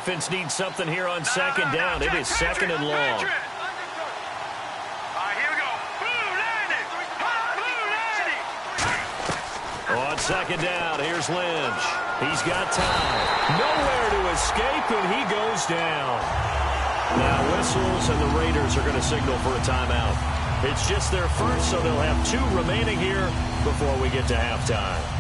offense needs something here on second down. It is second and long. On second down, here's Lynch. He's got time. Nowhere to escape, and he goes down. Now whistles, and the Raiders are going to signal for a timeout. It's just their first, so they'll have 2 remaining here before we get to halftime.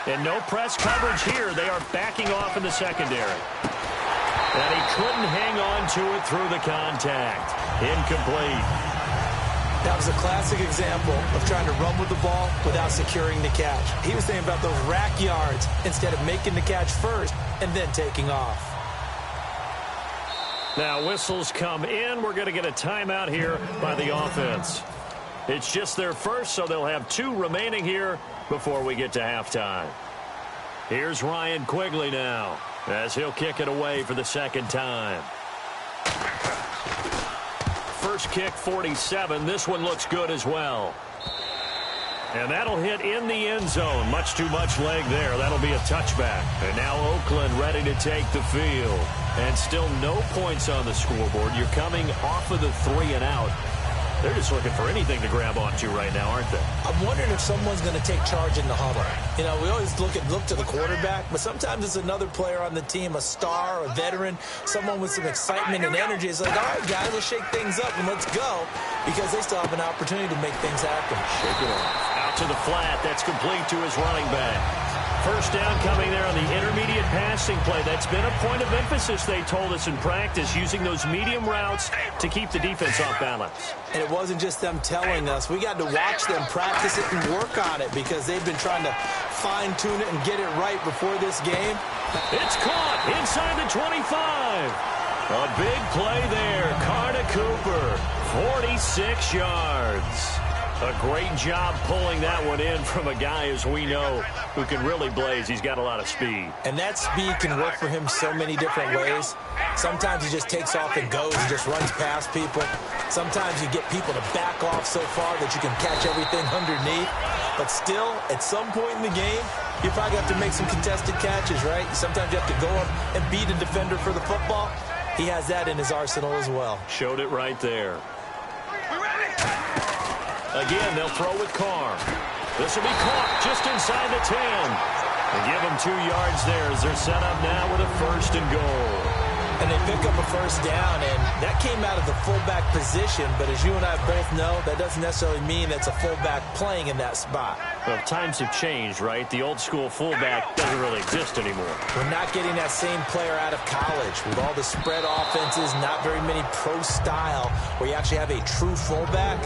And no press coverage here. They are backing off in the secondary. And he couldn't hang on to it through the contact. Incomplete. That was a classic example of trying to run with the ball without securing the catch. He was thinking about those rack yards instead of making the catch first and then taking off. Now whistles come in. We're going to get a timeout here by the offense. It's just their first, so they'll have 2 remaining here before we get to halftime. Here's Ryan Quigley now, as he'll kick it away for the second time. First kick, 47. This one looks good as well. And that'll hit in the end zone. Much too much leg there. That'll be a touchback. And now Oakland ready to take the field. And still no points on the scoreboard. You're coming off of the 3 and out. They're just looking for anything to grab onto right now, aren't they? I'm wondering if someone's going to take charge in the huddle. You know, we always look to the quarterback, but sometimes it's another player on the team, a star, a veteran, someone with some excitement and energy. It's like, all right, guys, let's shake things up and let's go, because they still have an opportunity to make things happen. Shake it off. Out to the flat. That's complete to his running back. First down coming there on the intermediate passing play. That's been a point of emphasis, they told us in practice, using those medium routes to keep the defense off balance. And it wasn't just them telling us. We got to watch them practice it and work on it, because they've been trying to fine-tune it and get it right before this game. It's caught inside the 25. A big play there. Carter Cooper, 46 yards. A great job pulling that one in from a guy, as we know, who can really blaze. He's got a lot of speed. And that speed can work for him so many different ways. Sometimes he just takes off and goes and just runs past people. Sometimes you get people to back off so far that you can catch everything underneath. But still, at some point in the game, you probably have to make some contested catches, right? Sometimes you have to go up and beat a defender for the football. He has that in his arsenal as well. Showed it right there. Again, they'll throw with Carr. This will be caught just inside the 10. And give them 2 yards there as they're set up now with a first and goal. And they pick up a first down, and that came out of the fullback position. But as you and I both know, that doesn't necessarily mean it's a fullback playing in that spot. Well, times have changed, right? The old school fullback doesn't really exist anymore. We're not getting that same player out of college with all the spread offenses, not very many pro style where you actually have a true fullback.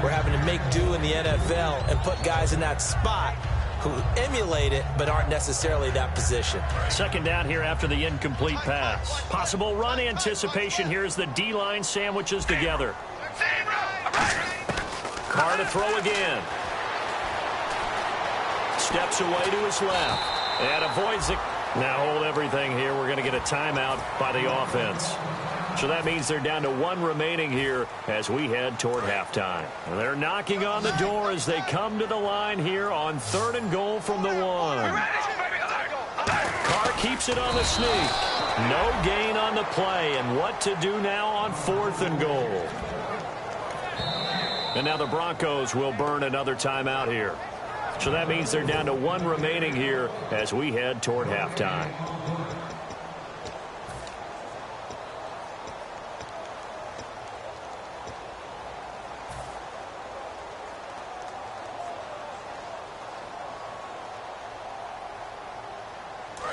We're having to make do in the NFL and put guys in that spot who emulate it but aren't necessarily that position. Second down here after the incomplete pass. Possible run anticipation here as the D-line sandwiches together. Carr to throw again. Steps away to his left and avoids it. Now hold everything here. We're going to get a timeout by the offense. So that means they're down to 1 remaining here as we head toward halftime. And they're knocking on the door as they come to the line here on 3rd and goal from the 1. Carr keeps it on the sneak. No gain on the play. And what to do now on 4th and goal. And now the Broncos will burn another timeout here. So that means they're down to 1 remaining here as we head toward halftime.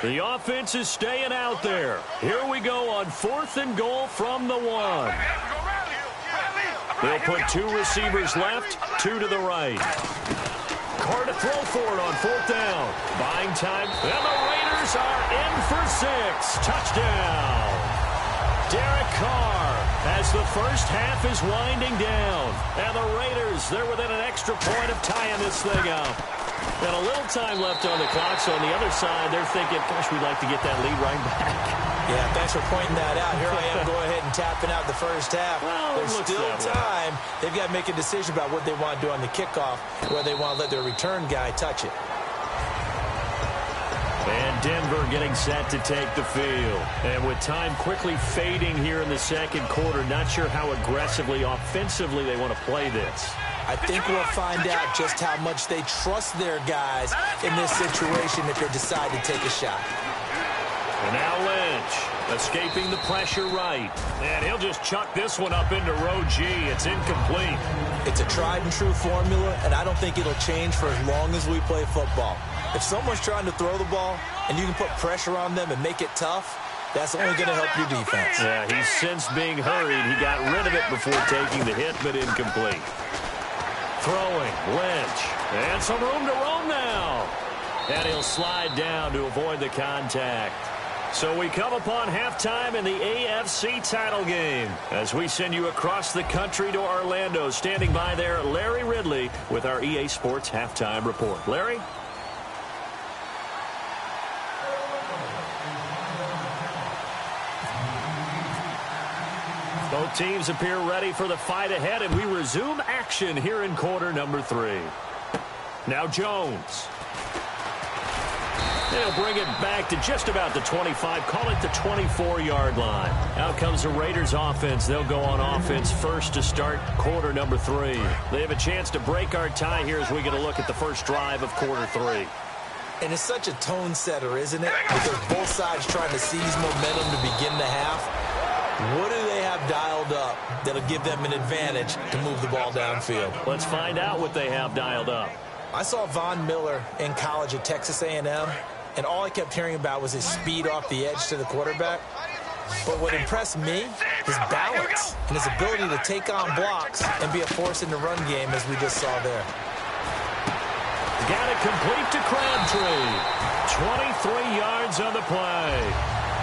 The offense is staying out there. Here we go on 4th and goal from the 1. They'll put 2 receivers left, 2 to the right. Carr to throw for it on 4th down. Buying time. And the Raiders are in for 6. Touchdown. Derek Carr as the first half is winding down. And the Raiders, they're within an extra point of tying this thing up. And a little time left on the clock, so on the other side, they're thinking, gosh, we'd like to get that lead right back. Yeah, thanks for pointing that out. Here I am going ahead and tapping out the first half. Well, there's still time. They've got to make a decision about what they want to do on the kickoff, whether they want to let their return guy touch it. And Denver getting set to take the field. And with time quickly fading here in the second quarter, not sure how aggressively, offensively they want to play this. I think we'll find out just how much they trust their guys in this situation if they decide to take a shot. And now Lynch escaping the pressure right. And he'll just chuck this one up into row G. It's incomplete. It's a tried and true formula, and I don't think it'll change for as long as we play football. If someone's trying to throw the ball and you can put pressure on them and make it tough, that's only going to help your defense. Yeah, he's since being hurried. He got rid of it before taking the hit, but incomplete. Throwing, Lynch. And some room to roam now. And he'll slide down to avoid the contact. So we come upon halftime in the AFC title game as we send you across the country to Orlando. Standing by there, Larry Ridley with our EA Sports halftime report. Larry? Both teams appear ready for the fight ahead, and we resume action here in quarter number 3. Now Jones. They'll bring it back to just about the 25, call it the 24-yard line. Out comes the Raiders offense. They'll go on offense first to start quarter number 3. They have a chance to break our tie here as we get a look at the first drive of quarter 3. And it's such a tone setter, isn't it? Because both sides trying to seize momentum to begin the half. What do they have dialed up that'll give them an advantage to move the ball downfield? Let's find out what they have dialed up. I saw Von Miller in college at Texas A&M, and all I kept hearing about was his speed off the edge to the quarterback. But what impressed me, his balance and his ability to take on blocks and be a force in the run game, as we just saw there. Got it complete to Crabtree. 23 yards on the play.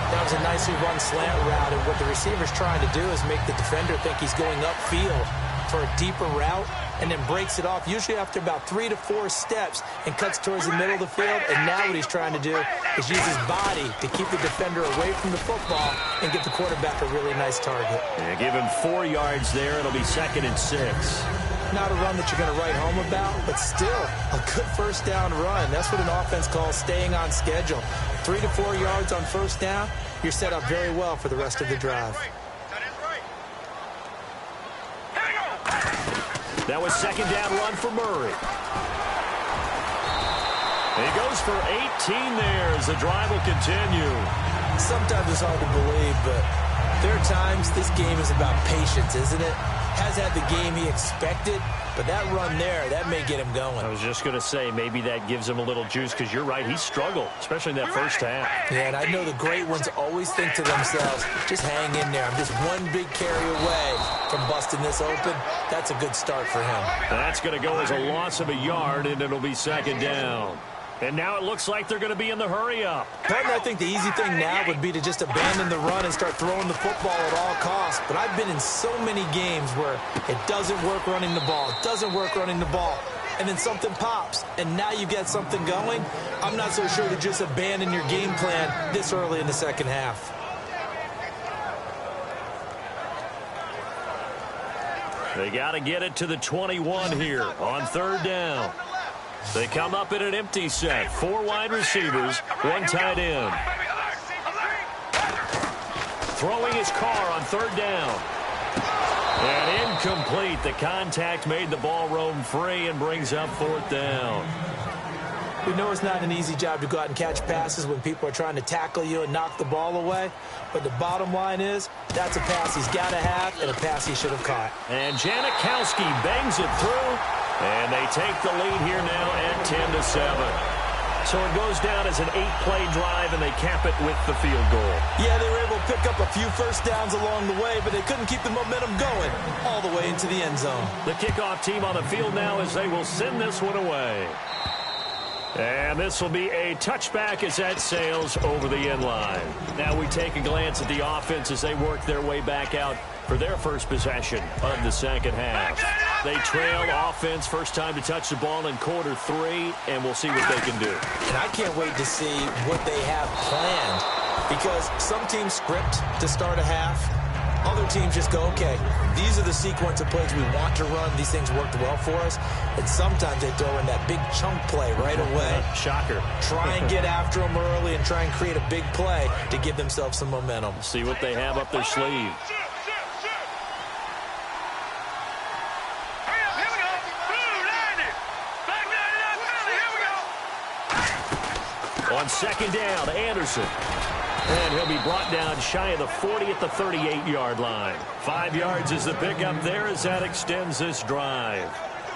That was a nicely run slant route, and what the receiver's trying to do is make the defender think he's going upfield for a deeper route, and then breaks it off, usually after about 3 to 4 steps, and cuts towards the middle of the field. And now what he's trying to do is use his body to keep the defender away from the football and give the quarterback a really nice target. Yeah, give him 4 yards there. It'll be 2nd and 6. Not a run that you're going to write home about, but still a good first down run. That's what an offense calls staying on schedule. 3 to 4 yards on first down, you're set up very well for the rest of the drive. That was 2nd down run for Murray. He goes for 18 there as the drive will continue. Sometimes it's hard to believe, but there are times this game is about patience, isn't it? Has had the game he expected, but that run there, that may get him going. I was just going to say, maybe that gives him a little juice, because you're right, he struggled, especially in that first half. Yeah, and I know the great ones always think to themselves, just hang in there. I'm just one big carry away from busting this open. That's a good start for him. That's going to go as a loss of a yard, and it'll be 2nd down. And now it looks like they're going to be in the hurry-up. Pardon, I think the easy thing now would be to just abandon the run and start throwing the football at all costs. But I've been in so many games where it doesn't work running the ball. It doesn't work running the ball. And then something pops, and now you get something going. I'm not so sure to just abandon your game plan this early in the second half. They got to get it to the 21 here on 3rd down. They come up in an empty set. 4 wide receivers, 1 tight end. Throwing his car on 3rd down. And incomplete. The contact made the ball roam free and brings up 4th down. We know it's not an easy job to go out and catch passes when people are trying to tackle you and knock the ball away. But the bottom line is, that's a pass he's got to have and a pass he should have caught. And Janikowski bangs it through. And they take the lead here now at 10-7. So it goes down as an 8-play drive, and they cap it with the field goal. Yeah, they were able to pick up a few first downs along the way, but they couldn't keep the momentum going all the way into the end zone. The kickoff team on the field now as they will send this one away. And this will be a touchback as that sails over the end line. Now we take a glance at the offense as they work their way back out for their first possession of the second half. They trail offense, first time to touch the ball in quarter 3, and we'll see what they can do. And I can't wait to see what they have planned Because some teams script to start a half. Other teams just go, okay, these are the sequence of plays we want to run. These things worked well for us. And sometimes they throw in that big chunk play right away. Shocker. Try and get after them early and try and create a big play to give themselves some momentum. See what they have up their sleeve. On second down, Anderson. And he'll be brought down shy of the 40 at the 38-yard line. 5 yards is the pickup there as that extends this drive.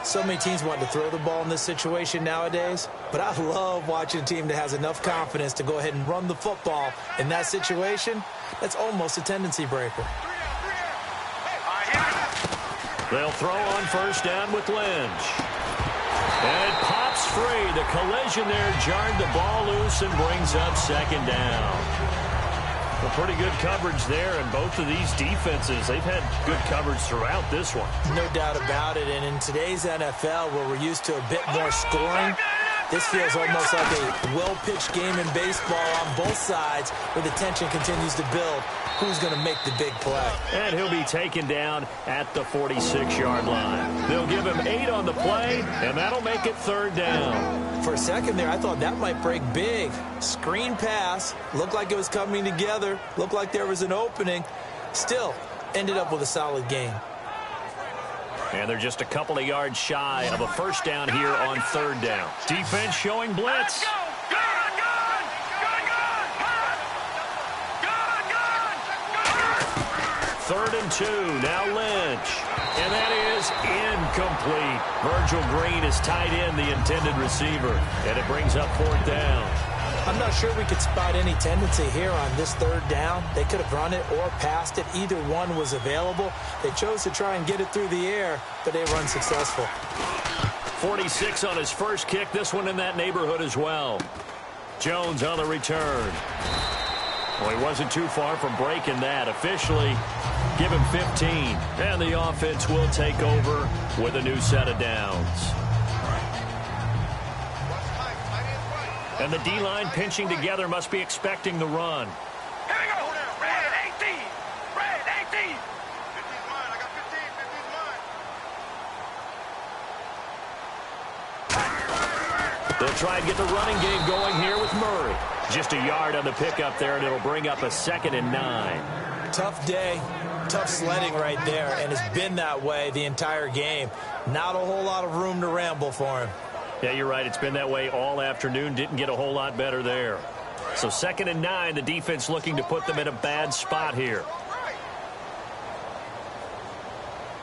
So many teams want to throw the ball in this situation nowadays, but I love watching a team that has enough confidence to go ahead and run the football in that situation. That's almost a tendency breaker. They'll throw on first down with Lynch. And it pops free. The collision there jarred the ball loose and brings up second down. Well, pretty good coverage there, and both of these defenses, they've had good coverage throughout this one. No doubt about it, and in today's NFL, where we're used to a bit more scoring, this feels almost like a well-pitched game in baseball on both sides where the tension continues to build. Who's going to make the big play? And he'll be taken down at the 46-yard line. They'll give him 8 on the play, and that'll make it third down. For a second there, I thought that might break big. Screen pass. Looked like it was coming together. Looked like there was an opening. Still, ended up with a solid game. And they're just a couple of yards shy of a first down here on third down. Defense showing blitz. Third and 2, now Lynch. And that is incomplete. Virgil Green is tied in the intended receiver, and it brings up fourth down. I'm not sure we could spot any tendency here on this third down. They could have run it or passed it. Either one was available. They chose to try and get it through the air, but they were unsuccessful. 46 on his first kick. This one in that neighborhood as well. Jones on the return. Well, he wasn't too far from breaking that. Officially, give him 15. And the offense will take over with a new set of downs. And the D-line pinching together must be expecting the run. Here we go. Red 18. Red 18. 15's mine. I got 15. 15's mine. They'll try and get the running game going here with Murray. Just a yard on the pickup there, and it'll bring up a 2nd and 9. Tough day, tough sledding right there, and it's been that way the entire game. Not a whole lot of room to ramble for him. Yeah, you're right. It's been that way all afternoon. Didn't get a whole lot better there. So 2nd and 9, the defense looking to put them in a bad spot here.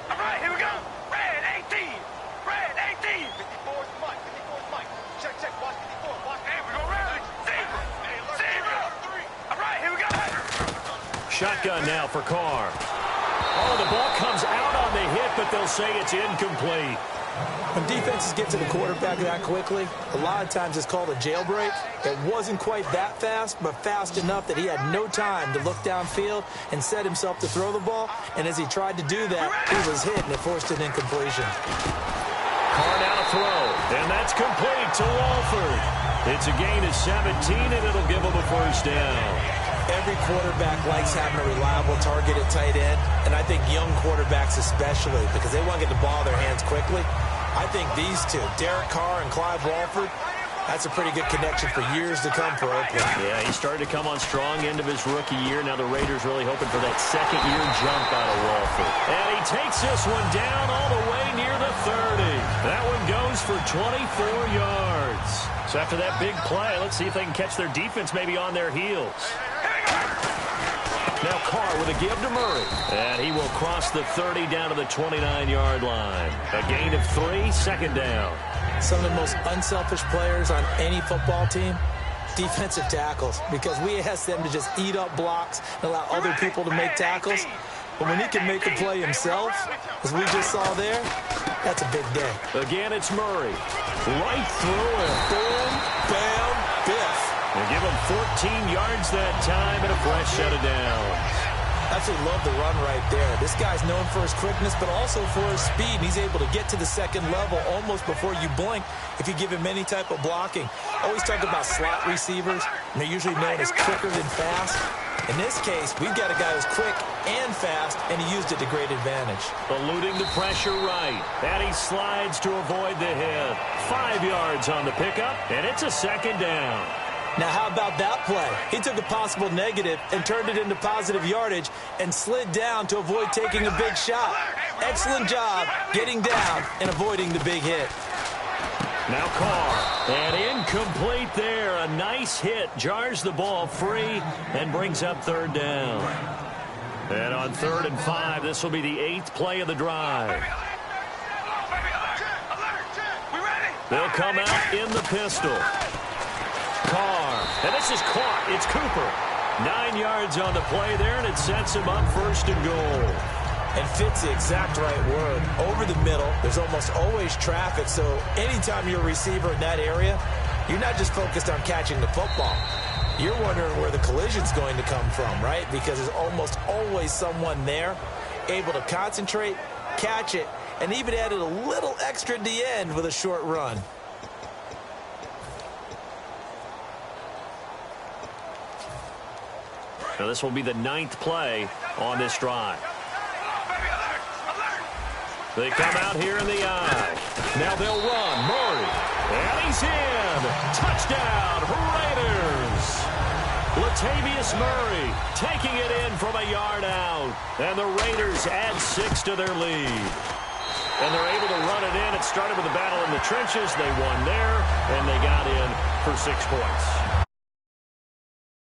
All right, here we go. Red 18. Red 18. 54's Mike. 54's Mike. Check, check. Watch 54. Watch. Hey, we go red. Zebra. All right, here we go. Shotgun now for Carr. Oh, the ball comes out on the hit, but they'll say it's incomplete. When defenses get to the quarterback that quickly, a lot of times it's called a jailbreak. It wasn't quite that fast, but fast enough that he had no time to look downfield and set himself to throw the ball. And as he tried to do that, he was hit, and it forced an incompletion. Carr now to throw, and that's complete to Walford. It's a gain of 17, and it'll give him a first down. Every quarterback likes having a reliable target at tight end, and I think young quarterbacks especially, because they want to get the ball in their hands quickly. I think these two, Derek Carr and Clive Walford, that's a pretty good connection for years to come for Oakland. Yeah, he started to come on strong end of his rookie year. Now the Raiders really hoping for that second-year jump out of Walford. And he takes this one down all the way near the 30. That one goes for 24 yards. So after that big play, let's see if they can catch their defense maybe on their heels. Now Carr with a give to Murray. And he will cross the 30 down to the 29-yard line. A gain of 3, second down. Some of the most unselfish players on any football team, defensive tackles, because we ask them to just eat up blocks and allow other people to make tackles. But when he can make a play himself, as we just saw there, that's a big day. Again, it's Murray. Right through and boom, bam, biff. They give him 14 yards that time and a fresh set of downs. I Absolutely love the run right there. This guy's known for his quickness, but also for his speed. And he's able to get to the second level almost before you blink if you give him any type of blocking. Always talk about slot receivers, and they're usually known as quicker than fast. In this case, we've got a guy who's quick and fast, and he used it to great advantage. Eluding the pressure right, and he slides to avoid the hit. 5 yards on the pickup, and it's a second down. Now, how about that play? He took a possible negative and turned it into positive yardage and slid down to avoid taking a big shot. Excellent job getting down and avoiding the big hit. Now Carr, and incomplete there. A nice hit, jars the ball free and brings up third down. And on 3rd and 5, this will be the 8th play of the drive. They'll come out in the pistol. Carr, and this is caught. It's Cooper. 9 yards on the play there, and it sets him up 1st and goal. And fits the exact right word. Over the middle, there's almost always traffic, so anytime you're a receiver in that area, you're not just focused on catching the football. You're wondering where the collision's going to come from, right? Because there's almost always someone there able to concentrate, catch it, and even added a little extra at the end with a short run. Now this will be the 9th play on this drive. They come out here in the eye. Now they'll run. Murray. And he's in. Touchdown, Raiders. Latavius Murray taking it in from a yard out. And the Raiders add 6 to their lead. And they're able to run it in. It started with a battle in the trenches. They won there, and they got in for 6 points.